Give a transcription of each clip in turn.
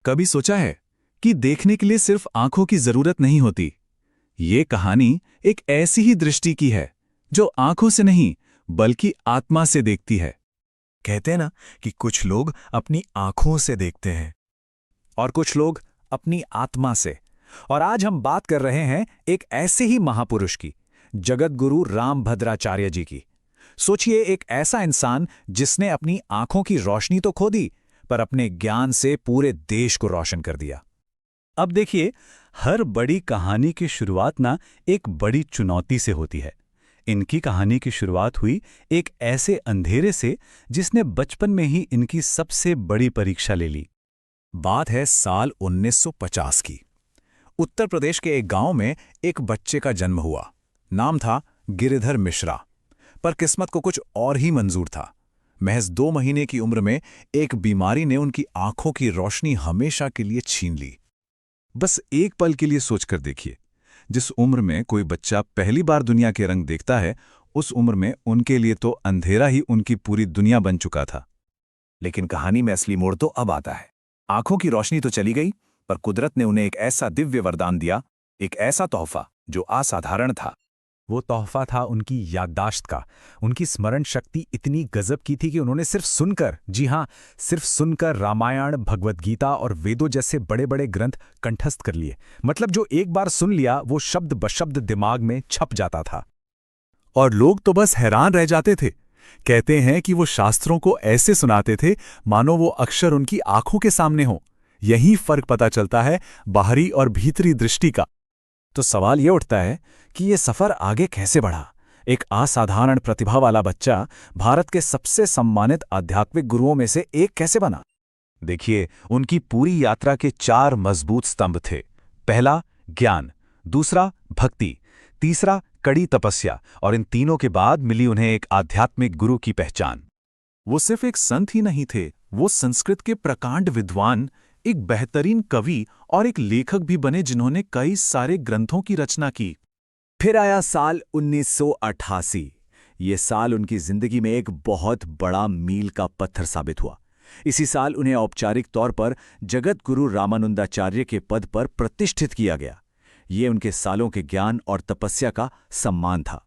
कभी सोचा है कि देखने के लिए सिर्फ आंखों की जरूरत नहीं होती। ये कहानी एक ऐसी ही दृष्टि की है जो आंखों से नहीं बल्कि आत्मा से देखती है। कहते हैं ना कि कुछ लोग अपनी आंखों से देखते हैं और कुछ लोग अपनी आत्मा से। और आज हम बात कर रहे हैं एक ऐसे ही महापुरुष की, जगत गुरु रामभद्राचार्य जी की। सोचिए, एक ऐसा इंसान जिसने अपनी आंखों की रोशनी तो खो दी, पर अपने ज्ञान से पूरे देश को रोशन कर दिया। अब देखिए, हर बड़ी कहानी की शुरुआत ना एक बड़ी चुनौती से होती है। इनकी कहानी की शुरुआत हुई एक ऐसे अंधेरे से जिसने बचपन में ही इनकी सबसे बड़ी परीक्षा ले ली। बात है साल 1950 की। उत्तर प्रदेश के एक गांव में एक बच्चे का जन्म हुआ। नाम था गिरिधर मिश्रा। पर किस्मत को कुछ और ही मंजूर था। महज 2 महीने की उम्र में एक बीमारी ने उनकी आंखों की रोशनी हमेशा के लिए छीन ली। बस एक पल के लिए सोचकर देखिए, जिस उम्र में कोई बच्चा पहली बार दुनिया के रंग देखता है, उस उम्र में उनके लिए तो अंधेरा ही उनकी पूरी दुनिया बन चुका था। लेकिन कहानी में असली मोड़ तो अब आता है। आंखों की रोशनी तो चली गई, पर कुदरत ने उन्हें एक ऐसा दिव्य वरदान दिया, एक ऐसा तोहफा जो असाधारण था। वो तोहफा था उनकी याददाश्त का। उनकी स्मरण शक्ति इतनी गजब की थी कि उन्होंने सिर्फ सुनकर, जी हां, सिर्फ सुनकर रामायण, भगवद गीता और वेदों जैसे बड़े बड़े ग्रंथ कंठस्थ कर लिए। मतलब जो एक बार सुन लिया वो शब्द बशब्द दिमाग में छप जाता था। और लोग तो बस हैरान रह जाते थे। कहते हैं कि वो शास्त्रों को ऐसे सुनाते थे मानो वो अक्षर उनकी आंखों के सामने हो। यही फर्क पता चलता है बाहरी और भीतरी दृष्टि का। तो सवाल ये उठता है कि ये सफर आगे कैसे बढ़ा। एक असाधारण प्रतिभा वाला बच्चा भारत के सबसे सम्मानित आध्यात्मिक गुरुओं में से एक कैसे बना? देखिए, उनकी पूरी यात्रा के 4 मजबूत स्तंभ थे। पहला ज्ञान, दूसरा भक्ति, तीसरा कड़ी तपस्या, और इन तीनों के बाद मिली उन्हें एक आध्यात्मिक गुरु की पहचान। वो सिर्फ एक संत ही नहीं थे, वो संस्कृत के प्रकांड विद्वान, एक बेहतरीन कवि और एक लेखक भी बने जिन्होंने कई सारे ग्रंथों की रचना की। फिर आया साल 1988। ये साल उनकी जिंदगी में एक बहुत बड़ा मील का पत्थर साबित हुआ। इसी साल उन्हें औपचारिक तौर पर जगत गुरु रामानंदाचार्य के पद पर प्रतिष्ठित किया गया। ये उनके सालों के ज्ञान और तपस्या का सम्मान था।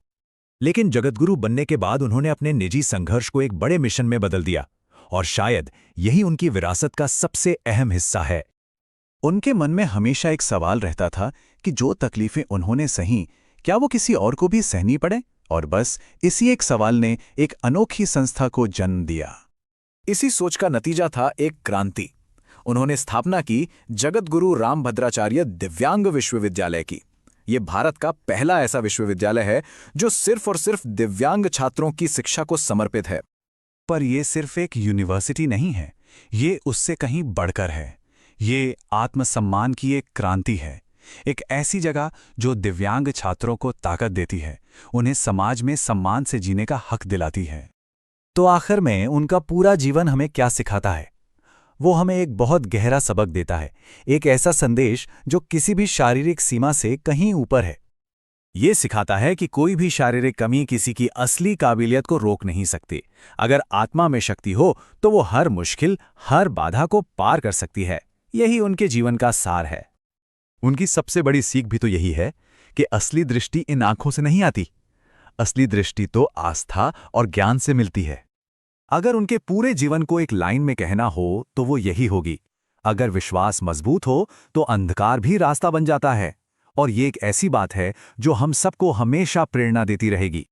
लेकिन जगतगुरु बनने के बाद उन्होंने अपने निजी संघर्ष को एक बड़े मिशन में बदल दिया, और शायद यही उनकी विरासत का सबसे अहम हिस्सा है। उनके मन में हमेशा एक सवाल रहता था कि जो तकलीफें उन्होंने सही, क्या वो किसी और को भी सहनी पड़े? और बस इसी एक सवाल ने एक अनोखी संस्था को जन्म दिया। इसी सोच का नतीजा था एक क्रांति। उन्होंने स्थापना की जगत गुरु रामभद्राचार्य दिव्यांग विश्वविद्यालय की। ये भारत का पहला ऐसा विश्वविद्यालय है जो सिर्फ और सिर्फ दिव्यांग छात्रों की शिक्षा को समर्पित है। पर यह सिर्फ एक यूनिवर्सिटी नहीं है, ये उससे कहीं बढ़कर है। ये आत्मसम्मान की एक क्रांति है। एक ऐसी जगह जो दिव्यांग छात्रों को ताकत देती है, उन्हें समाज में सम्मान से जीने का हक दिलाती है। तो आखिर में उनका पूरा जीवन हमें क्या सिखाता है? वो हमें एक बहुत गहरा सबक देता है, एक ऐसा संदेश जो किसी भी शारीरिक सीमा से कहीं ऊपर है। ये सिखाता है कि कोई भी शारीरिक कमी किसी की असली काबिलियत को रोक नहीं सकती। अगर आत्मा में शक्ति हो तो वो हर मुश्किल, हर बाधा को पार कर सकती है। यही उनके जीवन का सार है। उनकी सबसे बड़ी सीख भी तो यही है कि असली दृष्टि इन आंखों से नहीं आती। असली दृष्टि तो आस्था और ज्ञान से मिलती है। अगर उनके पूरे जीवन को एक लाइन में कहना हो तो वो यही होगी: अगर विश्वास मजबूत हो तो अंधकार भी रास्ता बन जाता है। और ये एक ऐसी बात है जो हम सबको हमेशा प्रेरणा देती रहेगी।